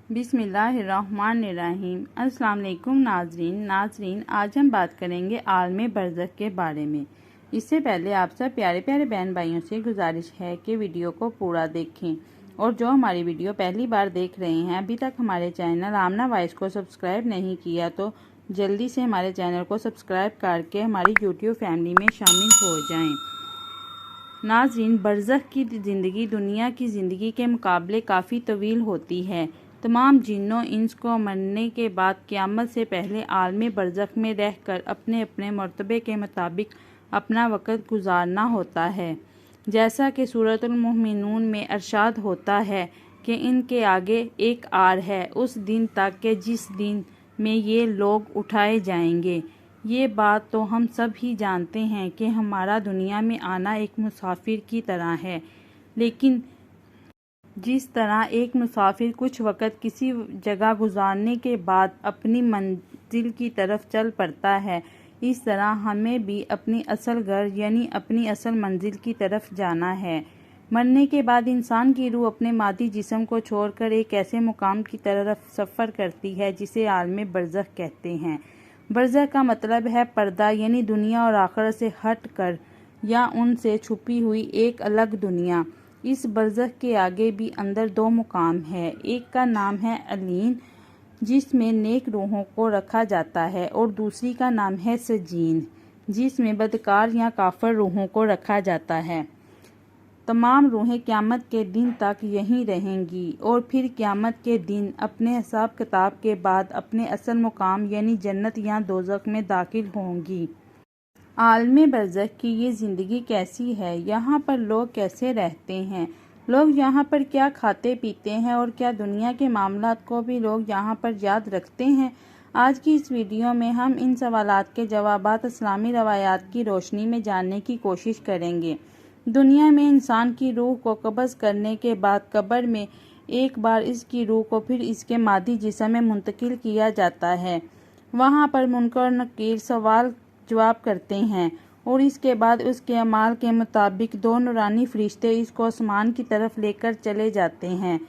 बिस्मिल्लाहिर्रहमानिर्रहीम। अस्सलाम वालेकुम नाजरीन, आज हम बात करेंगे आलम बरज़ख के बारे में। इससे पहले आप सब प्यारे प्यारे बहन भाइयों से गुजारिश है कि वीडियो को पूरा देखें, और जो हमारी वीडियो पहली बार देख रहे हैं, अभी तक हमारे चैनल आमना वॉइस को सब्सक्राइब नहीं किया, तो जल्दी से हमारे चैनल को सब्सक्राइब करके हमारी यूट्यूब फैमिली में शामिल हो जाएं। नाजरीन, बरज़ख की ज़िंदगी दुनिया की ज़िंदगी के मुकाबले काफ़ी तवील होती है। तमाम जिन्नों इंस को मरने के बाद क़यामत से पहले आलम बरज़ख में रहकर अपने अपने मर्तबे के मुताबिक अपना वक़्त गुजारना होता है। जैसा कि सूरतुल मोमिनून में इरशाद होता है कि इनके आगे एक आर है उस दिन तक के जिस दिन में ये लोग उठाए जाएंगे। ये बात तो हम सब ही जानते हैं कि हमारा दुनिया में आना एक मुसाफिर की तरह है, लेकिन जिस तरह एक मुसाफिर कुछ वक़्त किसी जगह गुजारने के बाद अपनी मंजिल की तरफ चल पड़ता है, इस तरह हमें भी अपनी असल घर यानी अपनी असल मंजिल की तरफ जाना है। मरने के बाद इंसान की रूह अपने मादी जिस्म को छोड़कर एक ऐसे मुकाम की तरफ सफ़र करती है जिसे आलम बरज़ख कहते हैं। बरज़ख का मतलब है पर्दा, यानी दुनिया और आखिरत से हट कर या उनसे छुपी हुई एक अलग दुनिया। इस बरज़ख के आगे भी अंदर दो मुकाम है। एक का नाम है अलीन, जिसमें नेक रूहों को रखा जाता है, और दूसरी का नाम है सजीन, जिसमें बदकार या काफिर रूहों को रखा जाता है। तमाम रूहें क़यामत के दिन तक यहीं रहेंगी और फिर क़यामत के दिन अपने हिसाब किताब के बाद अपने असल मुकाम यानी जन्नत या दोज़ख में दाखिल होंगी। आलम बरज़ख की ये ज़िंदगी कैसी है? यहाँ पर लोग कैसे रहते हैं? लोग यहाँ पर क्या खाते पीते हैं, और क्या दुनिया के मामलात को भी लोग यहाँ पर याद रखते हैं? आज की इस वीडियो में हम इन सवालात के जवाबात इस्लामी रवायात की रोशनी में जानने की कोशिश करेंगे। दुनिया में इंसान की रूह को कब्ज़ करने के बाद कब्र में एक बार इसकी रूह को फिर इसके मादी जिस्म में मुंतकिल किया जाता है। वहाँ पर मुनकर और नकीर सवाल जवाब करते हैं, और इसके बाद उसके अमाल के मुताबिक दो नूरानी फरिश्ते इसको आसमान की तरफ लेकर चले जाते हैं।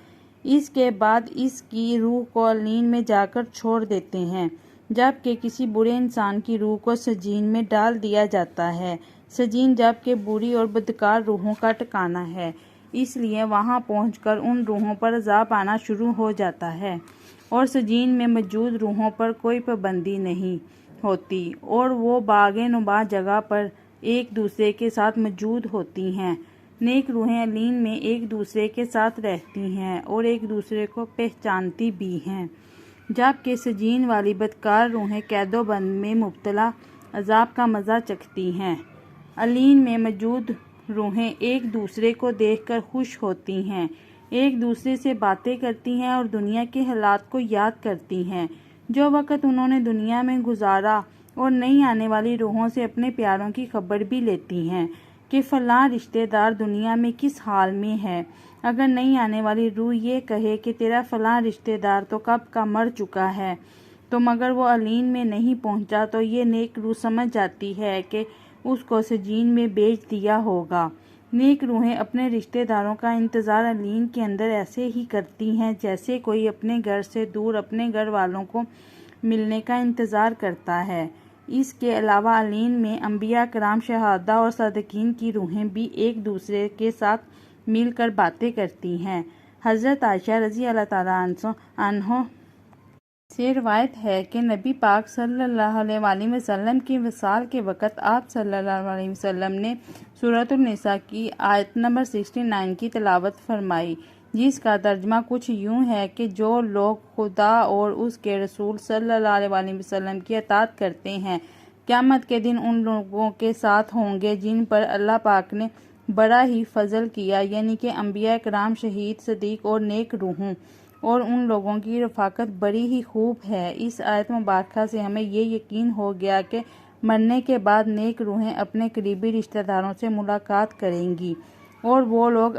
इसके बाद इसकी रूह को अलीन में जाकर छोड़ देते हैं, जबकि किसी बुरे इंसान की रूह को सजीन में डाल दिया जाता है। सजीन जबकि बुरी और बदकार रूहों का ठिकाना है, इसलिए वहां पहुंचकर उन रूहों पर अज़ाब आना शुरू हो जाता है, और सजीन में मौजूद रूहों पर कोई पाबंदी नहीं होती और वो बागे नुबा जगह पर एक दूसरे के साथ मौजूद होती हैं। नेक रूहें अलीन में एक दूसरे के साथ रहती हैं और एक दूसरे को पहचानती भी हैं, जबकि सजीन वाली बदकार रूहें कैदोबंद में मुब्तला अज़ाब का मज़ा चखती हैं। अलीन में मौजूद रूहें एक दूसरे को देखकर खुश होती हैं, एक दूसरे से बातें करती हैं और दुनिया के हालात को याद करती हैं, जो वक़्त उन्होंने दुनिया में गुजारा, और नई आने वाली रूहों से अपने प्यारों की खबर भी लेती हैं कि फ़लाँ रिश्तेदार दुनिया में किस हाल में है। अगर नई आने वाली रूह ये कहे कि तेरा फ़लाँ रिश्तेदार तो कब का मर चुका है, तो मगर वो अलीन में नहीं पहुंचा, तो ये नेक रूह समझ जाती है कि उसको सजीन में बेच दिया होगा। नेक रूहें अपने रिश्तेदारों का इंतज़ार अलीन के अंदर ऐसे ही करती हैं जैसे कोई अपने घर से दूर अपने घर वालों को मिलने का इंतज़ार करता है। इसके अलावा अलीन में अंबिया कराम, शहादा और सादिकीन की रूहें भी एक दूसरे के साथ मिलकर बातें करती हैं। हज़रत आयशा रज़ी अल्लाह ताला अन्हा से रिवायत है कि नबी पाक सल्लल्लाहु अलैहि वसल्लम की विसाल के वक़्त आप सल्लल्लाहु अलैहि वसल्लम ने सूरतुन निसा की आयत नंबर 69 की तिलावत फरमाई, जिसका तर्जमा कुछ यूँ है कि जो लोग खुदा और उसके रसूल सल्लल्लाहु अलैहि वसल्लम की अताअत करते हैं, क़यामत के दिन उन लोगों के साथ होंगे जिन पर अल्लाह पाक ने बड़ा ही फजल किया, यानी कि अंबिया कराम, शहीद, सदीक और नेक रूहों, और उन लोगों की रफ़ाकत बड़ी ही खूब है। इस आयत मुबारका से हमें ये यकीन हो गया कि मरने के बाद नेक रूहें अपने करीबी रिश्तेदारों से मुलाकात करेंगी, और वो लोग